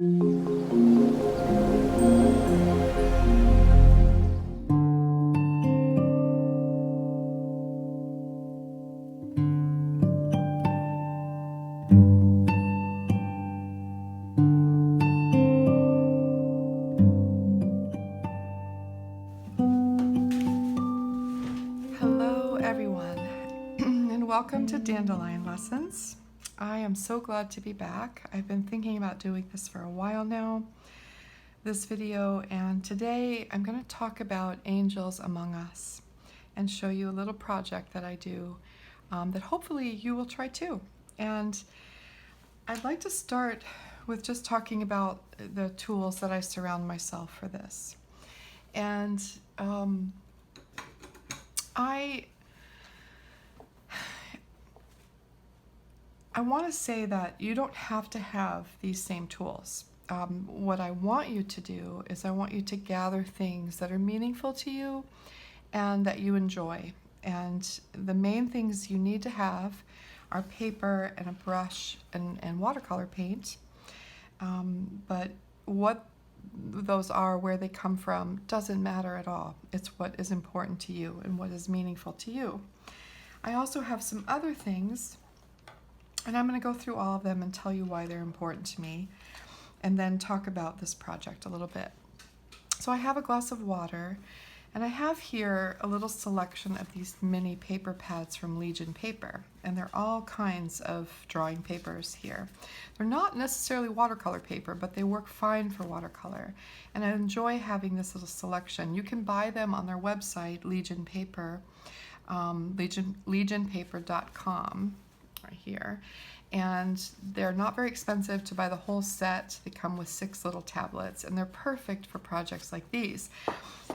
Hello everyone, and welcome to Dandelion Lessons. I am so glad to be back. I've been thinking about doing this for a while now, this video, and today I'm going to talk about angels among us and show you a little project that I do that hopefully you will try too. And I'd like to start with just talking about the tools that I surround myself for this. And I want to say that you don't have to have these same tools. What I want you to do is I want you to gather things that are meaningful to you and that you enjoy. And the main things you need to have are paper and a brush and watercolor paint. But what those are, where they come from, doesn't matter at all. It's what is important to you and what is meaningful to you. I also have some other things, and I'm going to go through all of them and tell you why they're important to me, and then talk about this project a little bit. So I have a glass of water, and I have here a little selection of these mini paper pads from Legion Paper, and they're all kinds of drawing papers here. They're not necessarily watercolor paper, but they work fine for watercolor, and I enjoy having this little selection. You can buy them on their website, Legion Paper, legionpaper.com. right here, and they're not very expensive to buy the whole set. They come with 6 little tablets, and they're perfect for projects like these.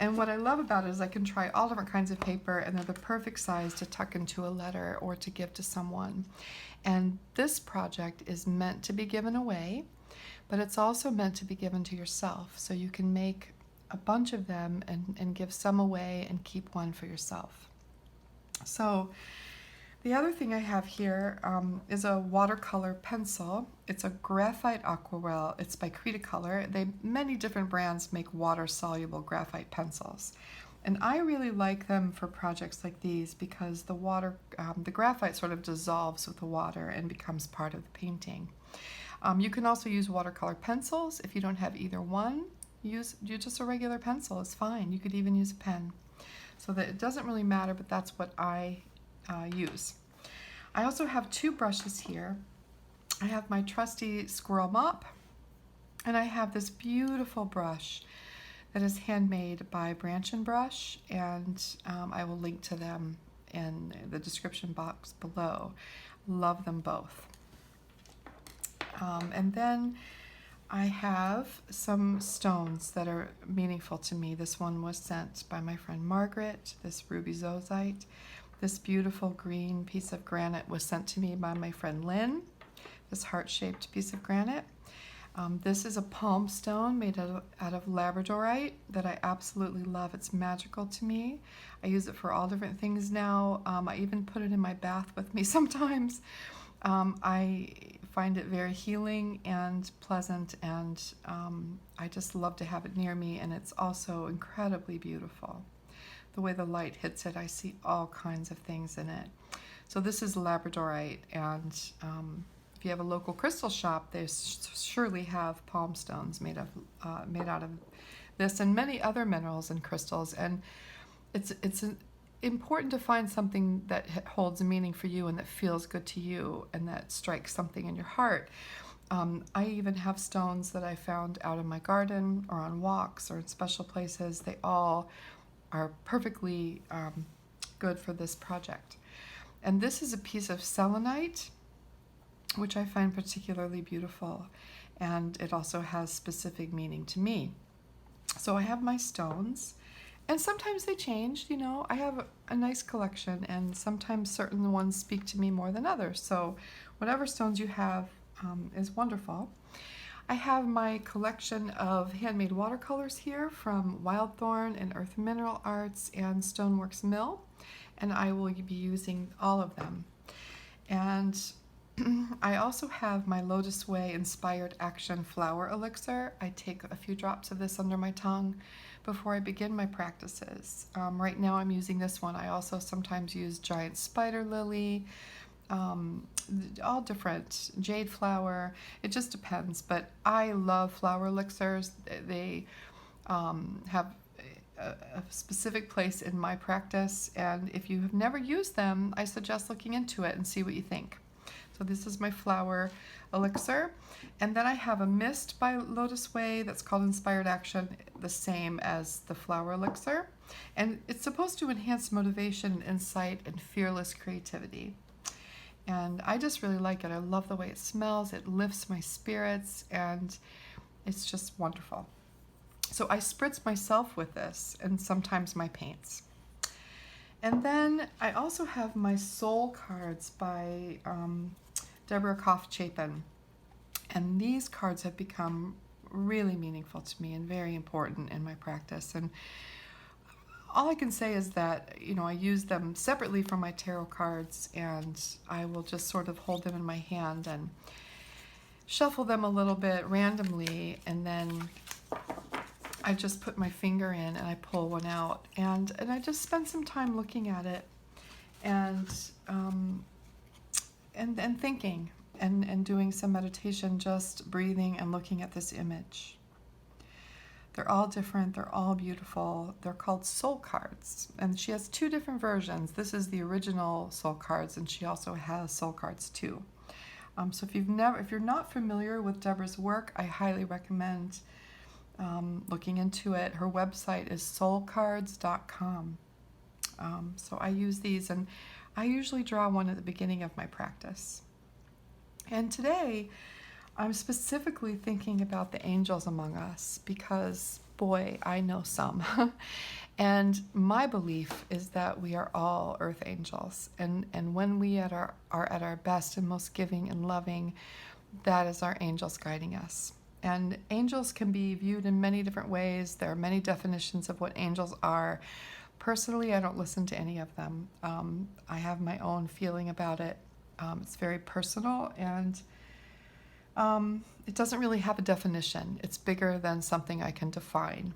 And what I love about it is I can try all different kinds of paper, and they're the perfect size to tuck into a letter or to give to someone. And this project is meant to be given away, but it's also meant to be given to yourself, so you can make a bunch of them and give some away and keep one for yourself. So the other thing I have here is a watercolor pencil. It's a graphite aquarelle. It's by Cretacolor. Many different brands make water-soluble graphite pencils. And I really like them for projects like these because the graphite sort of dissolves with the water and becomes part of the painting. You can also use watercolor pencils. If you don't have either one, use just a regular pencil. It's fine. You could even use a pen. So that it doesn't really matter, but that's what I use. I also have 2 brushes here. I have my trusty squirrel mop, and I have this beautiful brush that is handmade by Branch & Brush, and I will link to them in the description box below. Love them both. And then I have some stones that are meaningful to me. This one was sent by my friend Margaret, this ruby zoisite. This beautiful green piece of granite was sent to me by my friend Lynn, this heart-shaped piece of granite. This is a palm stone made out of labradorite that I absolutely love. It's magical to me. I use it for all different things now. I even put it in my bath with me sometimes. I find it very healing and pleasant, and I just love to have it near me, and it's also incredibly beautiful. The way the light hits it, I see all kinds of things in it. So this is labradorite, and if you have a local crystal shop, they surely have palm stones made out of this and many other minerals and crystals. And it's important to find something that holds a meaning for you and that feels good to you and that strikes something in your heart. I even have stones that I found out in my garden or on walks or in special places. They all are perfectly good for this project. And this is a piece of selenite, which I find particularly beautiful, and it also has specific meaning to me. So I have my stones, and sometimes they change. I have a nice collection, and sometimes certain ones speak to me more than others. So whatever stones you have is wonderful. I have my collection of handmade watercolors here from Wildthorn and Earth Mineral Arts and Stoneworks Mill, and I will be using all of them. And I also have my Lotus Way Inspired Action Flower Elixir. I take a few drops of this under my tongue before I begin my practices. Right now I'm using this one. I also sometimes use giant spider lily, all different, jade flower. It just depends, but I love flower elixirs. They have a specific place in my practice, and if you have never used them, I suggest looking into it and see what you think. So this is my flower elixir, and then I have a mist by Lotus Way that's called Inspired Action, the same as the flower elixir, and it's supposed to enhance motivation, insight, and fearless creativity. And I just really like it. I love the way it smells. It lifts my spirits, and it's just wonderful. So I spritz myself with this, and sometimes my paints. And then I also have my soul cards by Deborah Koff Chapin. And these cards have become really meaningful to me and very important in my practice. And all I can say is that, I use them separately from my tarot cards, and I will just sort of hold them in my hand and shuffle them a little bit randomly, and then I just put my finger in and I pull one out, and I just spend some time looking at it and thinking and doing some meditation, just breathing and looking at this image. They're all different, they're all beautiful. They're called soul cards, and she has two different versions. This is the original soul cards, and she also has soul cards too. So if you're not familiar with Deborah's work, I highly recommend looking into it. Her website is soulcards.com. So I use these, and I usually draw one at the beginning of my practice. And today, I'm specifically thinking about the angels among us because, boy, I know some. And my belief is that we are all earth angels. And when we are at our best and most giving and loving, that is our angels guiding us. And angels can be viewed in many different ways. There are many definitions of what angels are. Personally, I don't listen to any of them. I have my own feeling about it. It's very personal, and it doesn't really have a definition. It's bigger than something I can define.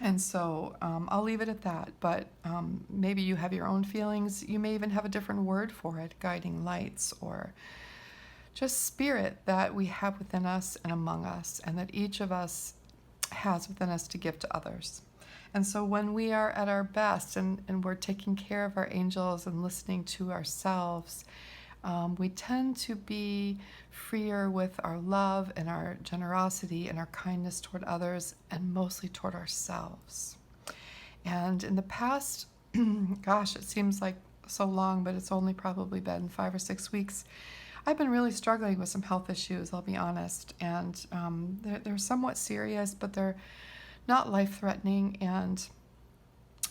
And so I'll leave it at that, but maybe you have your own feelings. You may even have a different word for it, guiding lights, or just spirit that we have within us and among us, and that each of us has within us to give to others. And so when we are at our best and we're taking care of our angels and listening to ourselves, we tend to be freer with our love and our generosity and our kindness toward others, and mostly toward ourselves. And in the past, gosh, it seems like so long, but it's only probably been 5 or 6 weeks, I've been really struggling with some health issues, I'll be honest. And they're somewhat serious, but they're not life-threatening. And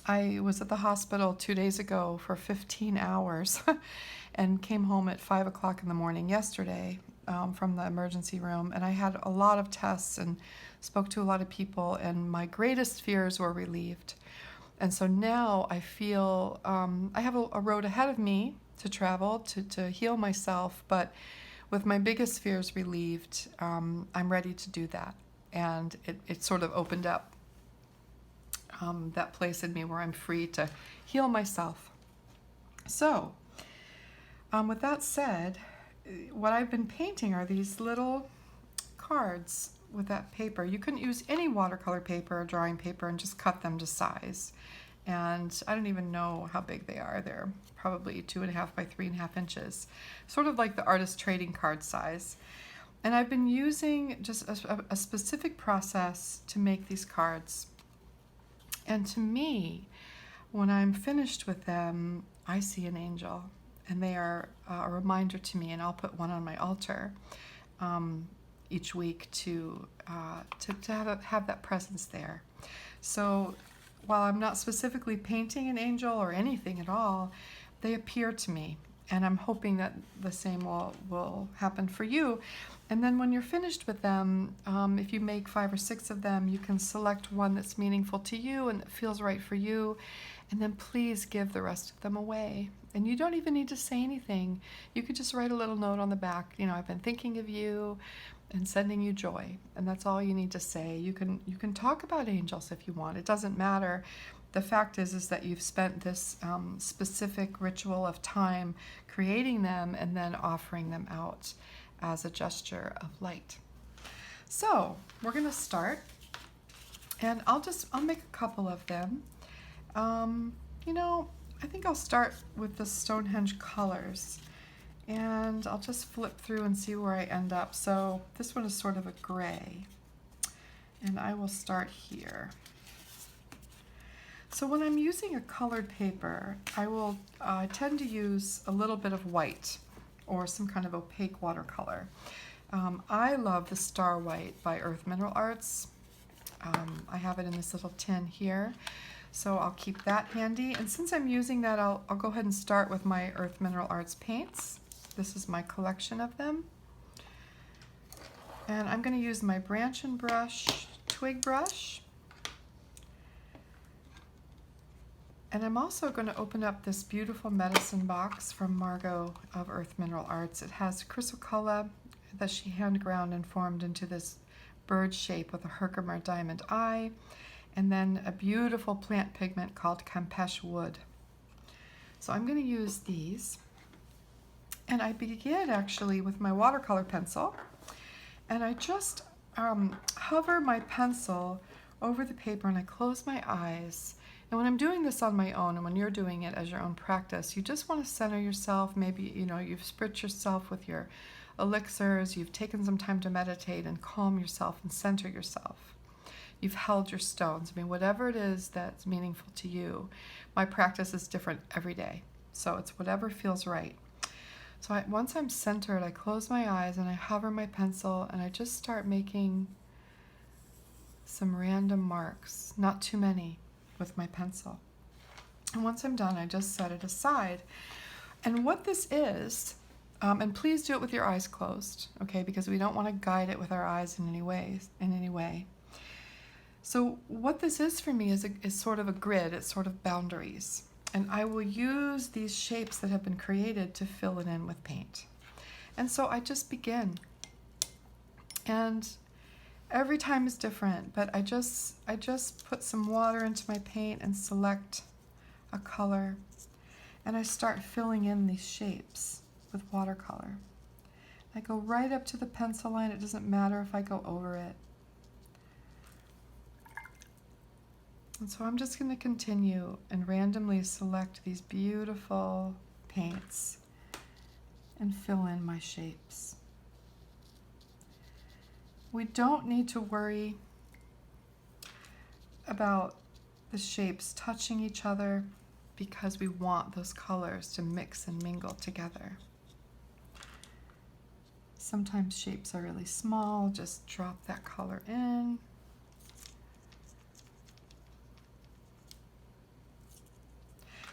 I was at the hospital 2 days ago for 15 hours and came home at 5 o'clock in the morning yesterday from the emergency room. And I had a lot of tests and spoke to a lot of people, and my greatest fears were relieved. And so now I feel I have a road ahead of me to travel, to heal myself, but with my biggest fears relieved, I'm ready to do that. And it sort of opened up that place in me where I'm free to heal myself. So, with that said, what I've been painting are these little cards with that paper. You can use any watercolor paper or drawing paper and just cut them to size. And I don't even know how big they are. They're probably 2.5 by 3.5 inches, sort of like the artist trading card size. And I've been using just a specific process to make these cards. And to me, when I'm finished with them, I see an angel, and they are a reminder to me, and I'll put one on my altar each week to have that presence there. So while I'm not specifically painting an angel or anything at all, they appear to me, and I'm hoping that the same will happen for you. And then when you're finished with them, if you make 5 or 6 of them, you can select one that's meaningful to you and that feels right for you, and then please give the rest of them away. And you don't even need to say anything. You could just write a little note on the back, you know, I've been thinking of you and sending you joy. And that's all you need to say. You can talk about angels if you want. It doesn't matter. The fact is that you've spent this specific ritual of time creating them and then offering them out as a gesture of light. So we're going to start, and I'll make a couple of them. You know, I think I'll start with the Stonehenge colors, and I'll just flip through and see where I end up. So this one is sort of a gray, and I will start here. So when I'm using a colored paper, I tend to use a little bit of white or some kind of opaque watercolor. I love the Star White by Earth Mineral Arts. I have it in this little tin here, so I'll keep that handy. And since I'm using that, I'll go ahead and start with my Earth Mineral Arts paints. This is my collection of them. And I'm going to use my branch and brush twig brush. And I'm also going to open up this beautiful medicine box from Margot of Earth Mineral Arts. It has chrysocolla that she hand ground and formed into this bird shape with a Herkimer diamond eye, and then a beautiful plant pigment called Campeche wood. So I'm going to use these. And I begin actually with my watercolor pencil, and I just hover my pencil over the paper and I close my eyes. And when I'm doing this on my own, and when you're doing it as your own practice, you just want to center yourself. Maybe, you know, you've spritzed yourself with your elixirs, you've taken some time to meditate and calm yourself and center yourself. You've held your stones. I mean, whatever it is that's meaningful to you. My practice is different every day, so it's whatever feels right. So once I'm centered, I close my eyes and I hover my pencil and I just start making some random marks, not too many, with my pencil. And once I'm done, I just set it aside. And what this is, and please do it with your eyes closed, okay, because we don't want to guide it with our eyes in any way. So what this is for me is sort of a grid, it's sort of boundaries. And I will use these shapes that have been created to fill it in with paint. And so I just begin. And every time is different, but I just put some water into my paint and select a color. And I start filling in these shapes with watercolor. I go right up to the pencil line. It doesn't matter if I go over it. And so I'm just going to continue and randomly select these beautiful paints and fill in my shapes. We don't need to worry about the shapes touching each other because we want those colors to mix and mingle together. Sometimes shapes are really small, just drop that color in.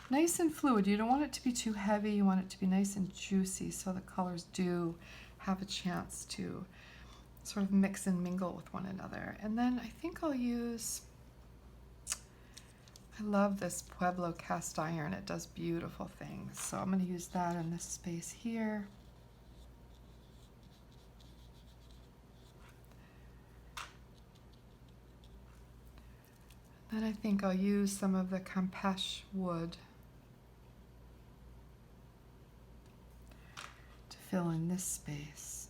Nice and fluid. You don't want it to be too heavy. You want it to be nice and juicy so the colors do have a chance to sort of mix and mingle with one another. And then I think I'll use, I love this Pueblo cast iron. It does beautiful things. So I'm going to use that in this space here. Then I think I'll use some of the Campeche wood to fill in this space.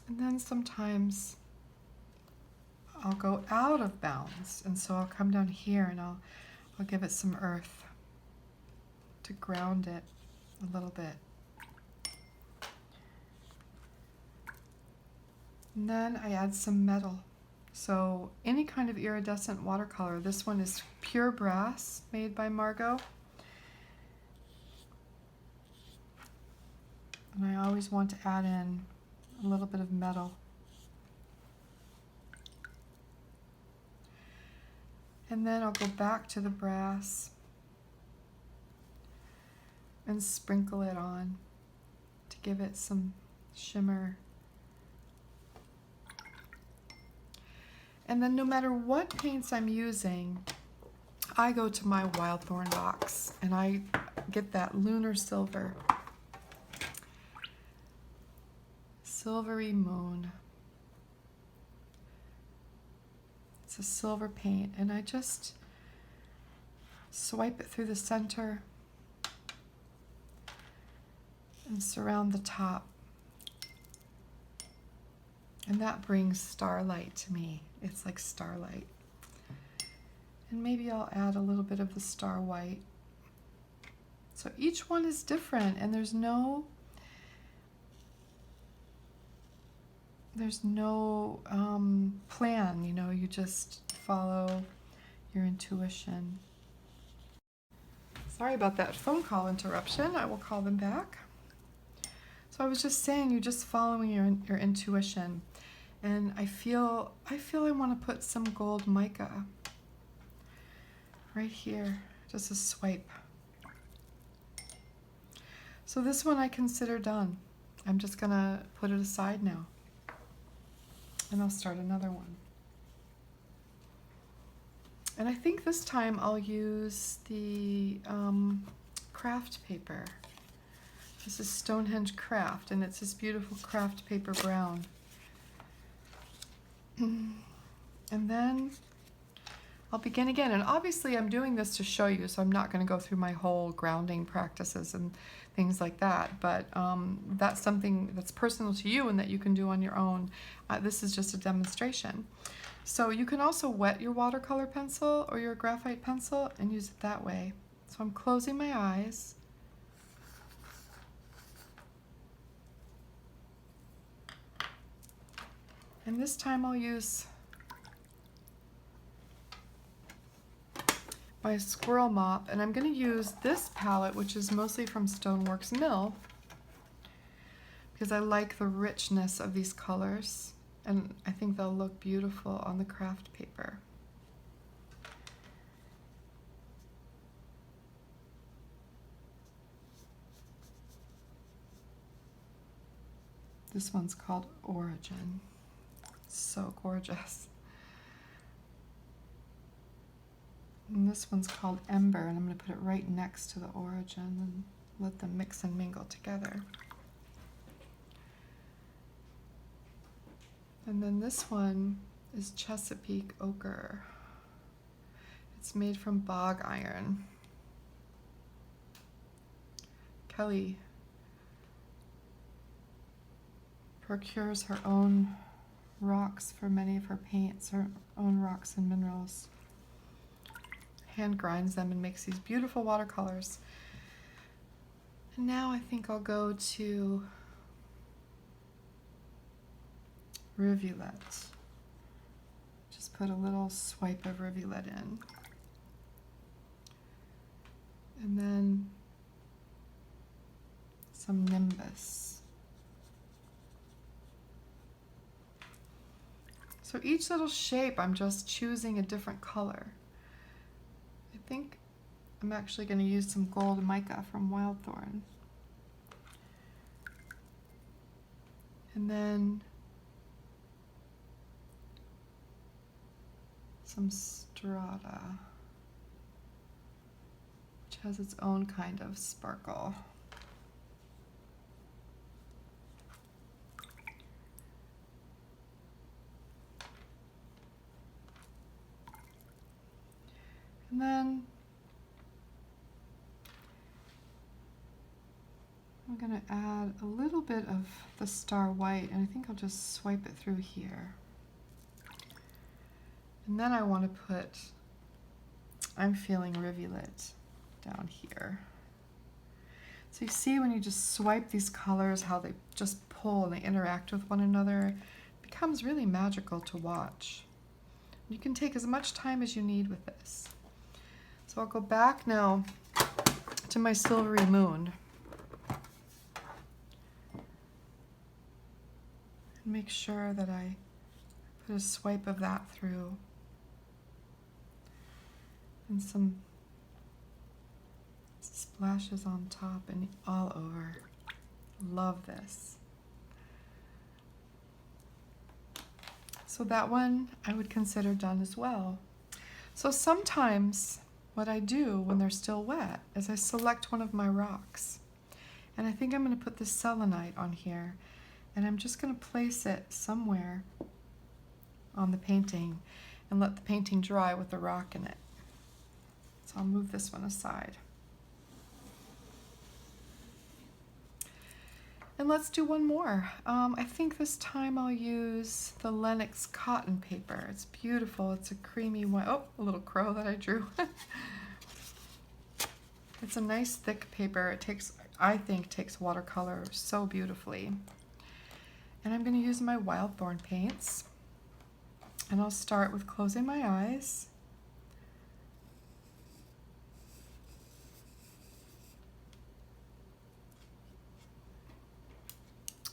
And then sometimes I'll go out of bounds, and so I'll come down here and I'll give it some earth to ground it a little bit. And then I add some metal. So any kind of iridescent watercolor. This one is pure brass, made by Margot. And I always want to add in a little bit of metal. And then I'll go back to the brass and sprinkle it on to give it some shimmer. And then no matter what paints I'm using, I go to my Wildthorn box and I get that Lunar Silver. Silvery Moon. It's a silver paint, and I just swipe it through the center and surround the top. And that brings starlight to me. It's like starlight. And maybe I'll add a little bit of the star white. So each one is different, and there's no plan, you know, you just follow your intuition. Sorry about that phone call interruption. I will call them back. So I was just saying, you're just following your intuition. And I feel I want to put some gold mica right here, just a swipe. So this one I consider done. I'm just gonna put it aside now. And I'll start another one. And I think this time I'll use the craft paper. This is Stonehenge Craft, and it's this beautiful craft paper brown. And then I'll begin again. And obviously I'm doing this to show you, so I'm not going to go through my whole grounding practices and things like that. But that's something that's personal to you and that you can do on your own. This is just a demonstration. So you can also wet your watercolor pencil or your graphite pencil and use it that way. So I'm closing my eyes. And this time I'll use my squirrel mop, and I'm going to use this palette, which is mostly from Stoneworks Mill, because I like the richness of these colors, and I think they'll look beautiful on the craft paper. This one's called Origin. So gorgeous. And this one's called Ember, and I'm going to put it right next to the Origin and let them mix and mingle together. And then this one is Chesapeake Ochre. It's made from bog iron. Kelly procures her own rocks for many of her paints, her own rocks and minerals. Hand grinds them and makes these beautiful watercolors. And now I think I'll go to Rivulet. Just put a little swipe of Rivulet in. And then some Nimbus. So each little shape, I'm just choosing a different color. I think I'm actually going to use some gold mica from Wildthorn. And then some Strata, which has its own kind of sparkle. And then I'm going to add a little bit of the Star White, and I think I'll just swipe it through here. And then I want to put, I'm feeling Rivulet down here. So you see when you just swipe these colors, how they just pull and they interact with one another. It becomes really magical to watch. You can take as much time as you need with this. So I'll go back now to my Silvery Moon. And make sure that I put a swipe of that through. And some splashes on top and all over. Love this. So that one I would consider done as well. So sometimes what I do when they're still wet is I select one of my rocks. And I think I'm going to put this selenite on here. And I'm just going to place it somewhere on the painting and let the painting dry with the rock in it. So I'll move this one aside. And let's do one more. I think this time I'll use the Lenox cotton paper. It's beautiful. It's a creamy white. Oh, a little crow that I drew. It's a nice thick paper. It takes, I think, takes watercolor so beautifully. And I'm going to use my wild thorn paints. And I'll start with closing my eyes.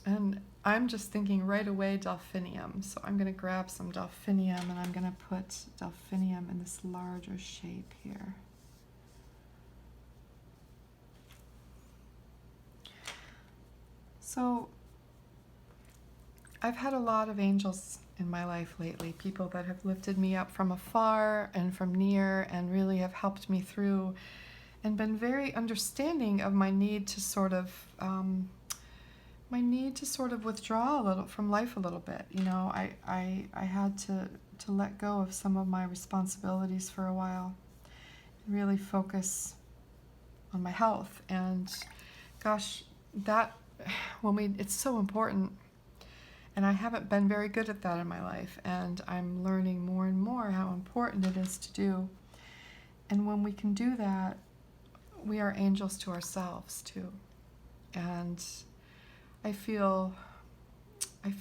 And I'm just thinking right away delphinium. So I'm going to grab some delphinium and I'm going to put delphinium in this larger shape here. So I've had a lot of angels in my life lately, people that have lifted me up from afar and from near and really have helped me through and been very understanding of my need to sort of withdraw a little from life a little bit. You know, I had to let go of some of my responsibilities for a while and really focus on my health. And gosh, that it's so important. And I haven't been very good at that in my life, and I'm learning more and more how important it is to do. And when we can do that, we are angels to ourselves too. And I feel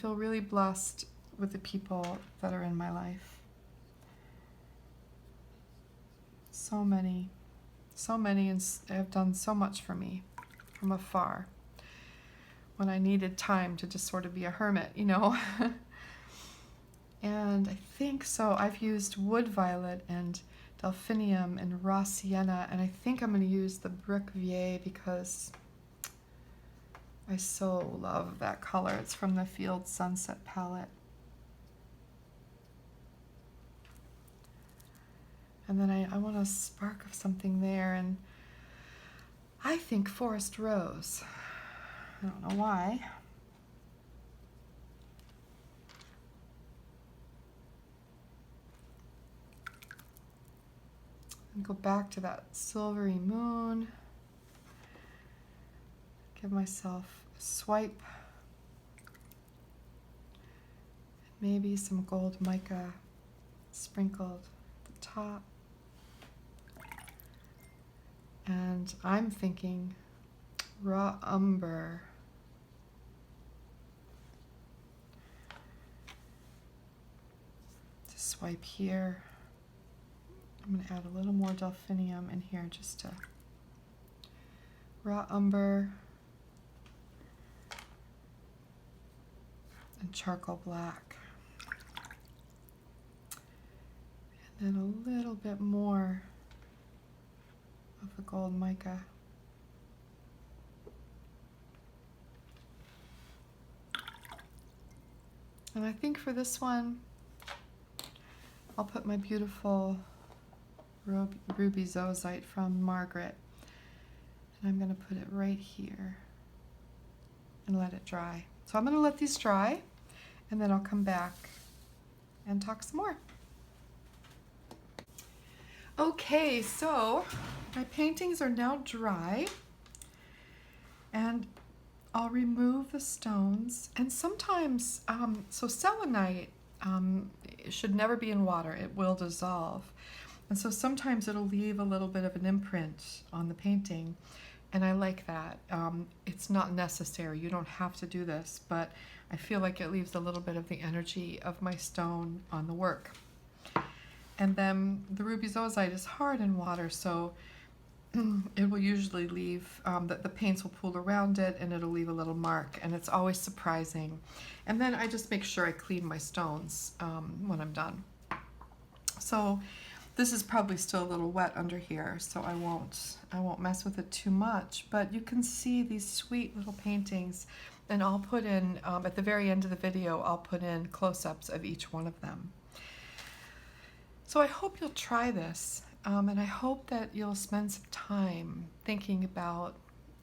really blessed with the people that are in my life. So many have done so much for me from afar when I needed time to just sort of be a hermit, you know. And I think so I've used wood violet and delphinium and raw sienna, and I think I'm going to use the brick vieille because I so love that color. It's from the Field Sunset palette. And then I want a spark of something there, and I think forest rose. I don't know why. And go back to that silvery moon. Give myself a swipe. Maybe some gold mica sprinkled at the top. And I'm thinking raw umber. To swipe here. I'm going to add a little more delphinium in here just to raw umber and charcoal black. And then a little bit more of the gold mica. And I think for this one, I'll put my beautiful ruby zoisite from Margaret. And I'm going to put it right here and let it dry. So I'm going to let these dry, and then I'll come back and talk some more. Okay, so my paintings are now dry, and I'll remove the stones. And sometimes, so selenite should never be in water. It will dissolve. And so sometimes it'll leave a little bit of an imprint on the painting. And I like that. It's not necessary. You don't have to do this, but I feel like it leaves a little bit of the energy of my stone on the work. And then the ruby zoisite is hard in water, so it will usually leave, the paints will pool around it and it'll leave a little mark, and it's always surprising. And then I just make sure I clean my stones when I'm done. So this is probably still a little wet under here, so I won't mess with it too much, but you can see these sweet little paintings And I'll put in, at the very end of the video, I'll put in close-ups of each one of them. So I hope you'll try this, and I hope that you'll spend some time thinking about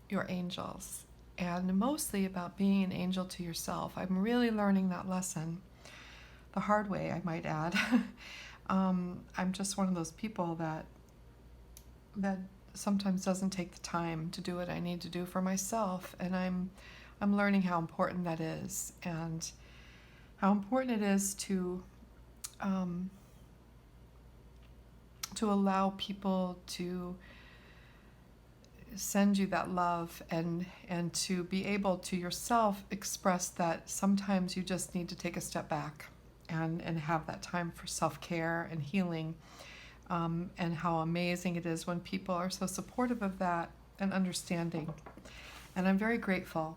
your angels, and mostly about being an angel to yourself. I'm really learning that lesson, the hard way, I might add. I'm just one of those people that sometimes doesn't take the time to do what I need to do for myself, and I'm learning how important that is, and how important it is to allow people to send you that love, and to be able to yourself express that sometimes you just need to take a step back and have that time for self-care and healing, and how amazing it is when people are so supportive of that and understanding. And I'm very grateful.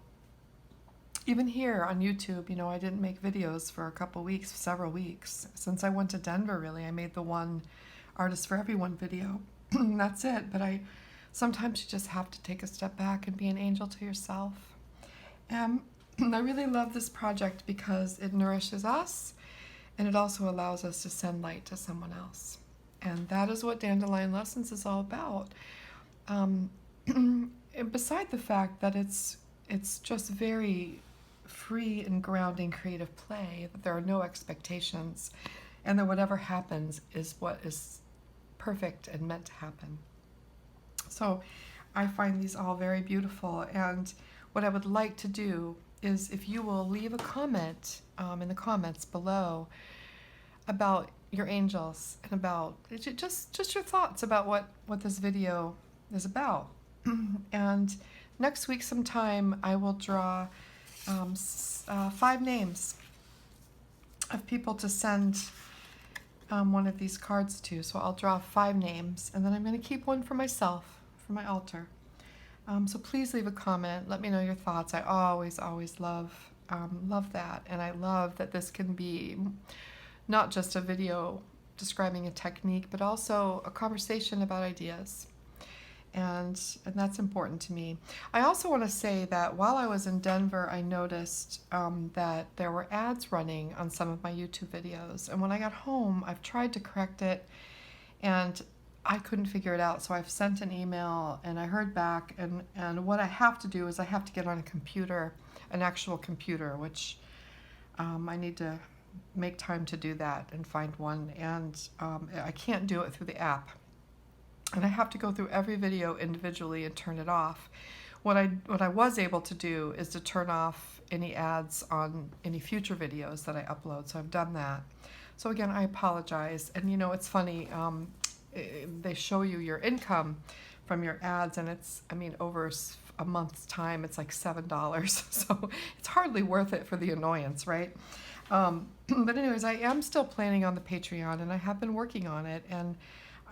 Even here on YouTube, you know, I didn't make videos for a couple weeks, several weeks. Since I went to Denver, really, I made the one Artist for Everyone video. That's it. But sometimes you just have to take a step back and be an angel to yourself. And I really love this project because it nourishes us, and it also allows us to send light to someone else. And that is what Dandelion Lessons is all about. And beside the fact that it's just very free and grounding creative play, that there are no expectations, and that whatever happens is what is perfect and meant to happen. So I find these all very beautiful, and what I would like to do is if you will leave a comment in the comments below about your angels, and about just your thoughts about what this video is about. And next week sometime I will draw 5 names of people to send one of these cards to. So I'll draw 5 names, and then I'm going to keep one for myself, for my altar. So please leave a comment. Let me know your thoughts. I always love that, and I love that this can be not just a video describing a technique, but also a conversation about ideas. And that's important to me. I also want to say that while I was in Denver, I noticed that there were ads running on some of my YouTube videos. And when I got home, I've tried to correct it, and I couldn't figure it out. So I've sent an email, and I heard back. And what I have to do is I have to get on a computer, an actual computer, which I need to make time to do that and find one. And I can't do it through the app. And I have to go through every video individually and turn it off. What I was able to do is to turn off any ads on any future videos that I upload. So I've done that. So again, I apologize. And you know, it's funny, they show you your income from your ads, and it's, I mean, over a month's time, it's like $7. So it's hardly worth it for the annoyance, right? But anyways, I am still planning on the Patreon, and I have been working on it, and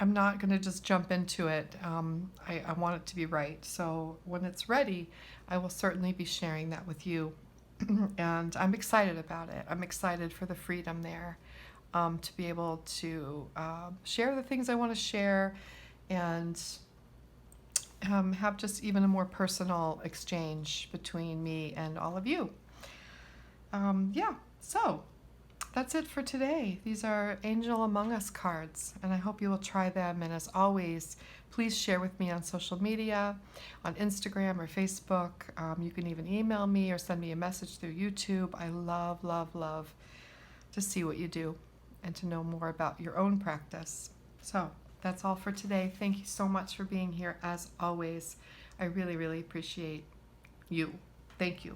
I'm not going to just jump into it. I want it to be right. So when it's ready, I will certainly be sharing that with you. And I'm excited about it. I'm excited for the freedom there, to be able to share the things I want to share, and have just even a more personal exchange between me and all of you. Yeah, so that's it for today. These are Angel Among Us cards, and I hope you will try them. And as always, please share with me on social media, on Instagram or Facebook. You can even email me or send me a message through YouTube. I love to see what you do and to know more about your own practice. So that's all for today. Thank you so much for being here. As always, I really appreciate you. Thank you.